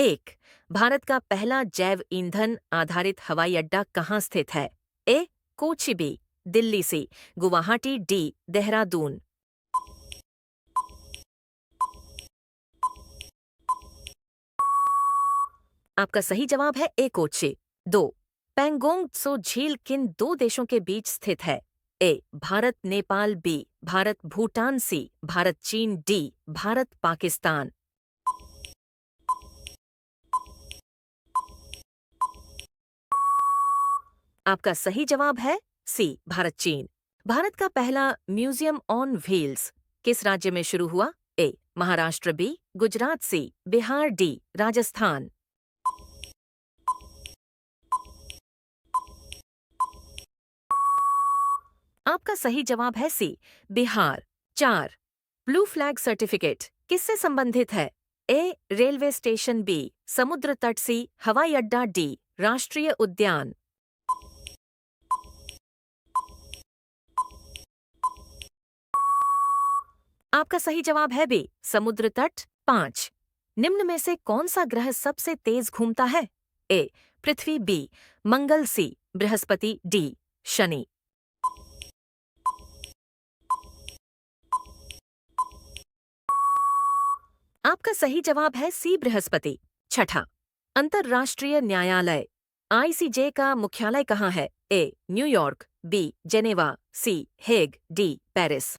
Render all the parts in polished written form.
एक, भारत का पहला जैव ईंधन आधारित हवाई अड्डा कहाँ स्थित है? ए. कोची बी. दिल्ली सी. गुवाहाटी डी. देहरादून। आपका सही जवाब है ए. कोची। दो, पैंगोंग त्सो झील किन दो देशों के बीच स्थित है? ए. भारत नेपाल बी. भारत भूटान सी. भारत चीन डी. भारत पाकिस्तान। आपका सही जवाब है सी. भारत चीन। भारत का पहला म्यूजियम ऑन व्हील्स किस राज्य में शुरू हुआ? ए. महाराष्ट्र बी. गुजरात सी. बिहार डी. राजस्थान। आपका सही जवाब है सी. बिहार। चार, ब्लू फ्लैग सर्टिफिकेट किससे संबंधित है? ए. Railway station B. समुद्र तट सी. हवाई अड्डा डी. राष्ट्रीय उद्यान। आपका सही जवाब है बी. समुद्र तट। पाँच, निम्न में से कौन सा ग्रह सबसे तेज घूमता है? ए. पृथ्वी बी. मंगल सी. बृहस्पति डी. शनि। आपका सही जवाब है सी. बृहस्पति। छठा, अंतर्राष्ट्रीय न्यायालय आईसीजे का मुख्यालय कहाँ है? A. New York B. Geneva C. Hague D. Paris.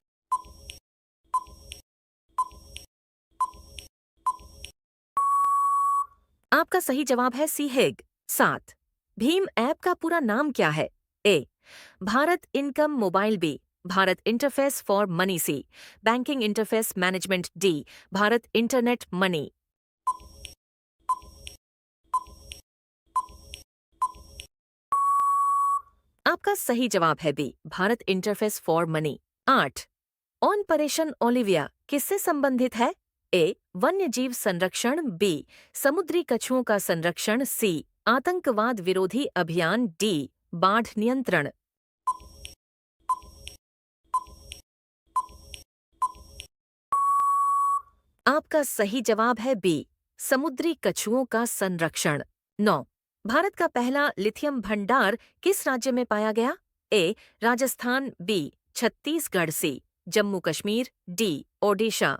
आपका सही जवाब है सी. हेग। सात, भीम ऐप का पूरा नाम क्या है? A. Bharat income mobile B. Bharat interface for money C. Banking interface management D. Bharat internet money. आपका सही जवाब है B. Bharat interface for money. आठ, ऑपरेशन ओलिविया किससे संबंधित है? ए. वन्यजीव संरक्षण बी. समुद्री कछुओं का संरक्षण सी. आतंकवाद विरोधी अभियान डी. बाढ़ नियंत्रण। आपका सही जवाब है बी. समुद्री कछुओं का संरक्षण। 9, भारत का पहला लिथियम भंडार किस राज्य में पाया गया? A. Rajasthan B. Chhattisgarh C. Jammu Kashmir D. Odisha.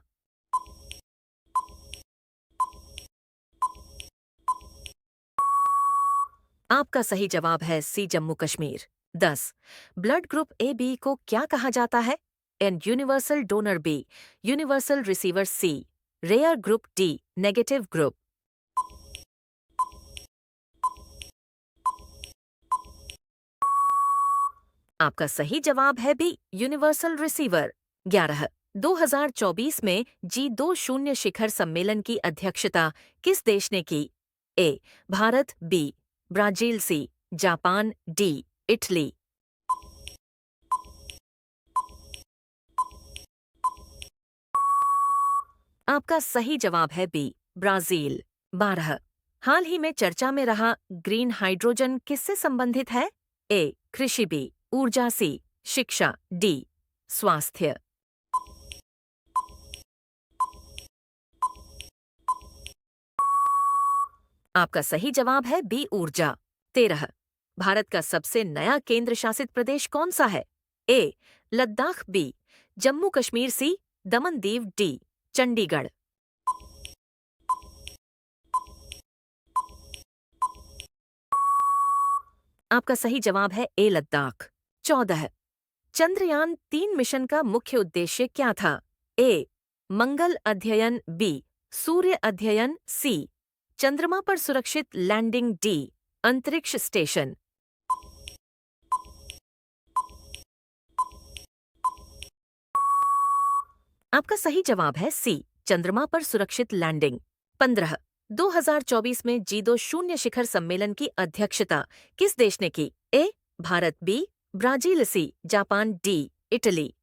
आपका सही जवाब है C. Jammu Kashmir. 10, blood group A B को क्या कहा जाता है? A. Universal donor B. Universal receiver C. Rare group D. Negative group. आपका सही जवाब है बी. Universal receiver. 11, 2024 में G20 शिखर सम्मेलन की अध्यक्षता किस देश ने की? A. Bharat B. Brazil C. Japan D. Italy. आपका सही जवाब है बी. ब्राजील। 12, हाल ही में चर्चा में रहा ग्रीन हाइड्रोजन किससे संबंधित है? ए. कृषि बी. ऊर्जा सी. शिक्षा डी. स्वास्थ्य। आपका सही जवाब है बी. ऊर्जा। 13, भारत का सबसे नया केंद्र शासित प्रदेश कौन सा है? ए. लद्दाख बी. जम्मू कश्मीर सी. दमन दीव डी. चंडीगढ़। आपका सही जवाब है ए. लद्दाख। 14, चंद्रयान-3 मिशन का मुख्य उद्देश्य क्या था? ए. मंगल अध्ययन बी. सूर्य अध्ययन सी. चंद्रमा पर सुरक्षित लैंडिंग डी. अंतरिक्ष स्टेशन। आपका सही जवाब है सी. चंद्रमा पर सुरक्षित लैंडिंग। 15, 2024 में G20 शिखर सम्मेलन की अध्यक्षता किस देश ने की? A. Bharat B. Brazil C. Japan D. Italy.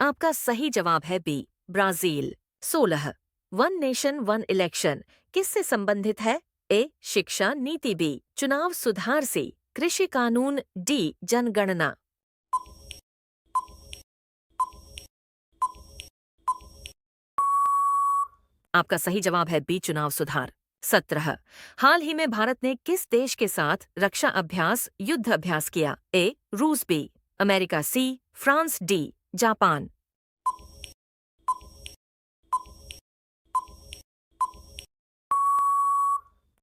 आपका सही जवाब है B. Brazil. 16, one nation one election किससे संबंधित है? ए. शिक्षा नीति बी. चुनाव सुधार सी. कृषि कानून डी. जनगणना। आपका सही जवाब है बी चुनाव सुधार। 17। हाल ही में भारत ने किस देश के साथ रक्षा अभ्यास युद्ध अभ्यास किया? ए रूस, B America, C France, D Japan.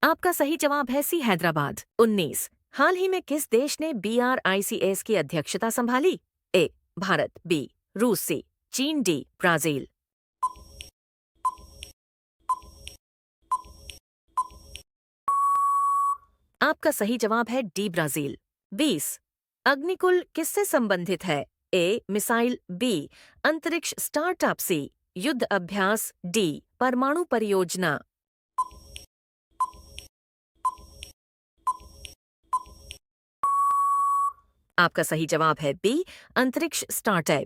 आपका सही जवाब है सी हैदराबाद। 19। हाल ही में किस देश ने BRICS की अध्यक्षता संभाली? ए भारत, बी रूस, सी चीन, डी ब्राजील। आपका सही जवाब है डी ब्राजील। 20। अग्निकुल किससे संबंधित है? ए मिसाइल, बी अंतरिक्ष स्टार्टअप, सी युद्ध अभ्यास, डी परमाणु परियोजना। आपका सही जवाब है बी अंतरिक्ष स्टार्टअप।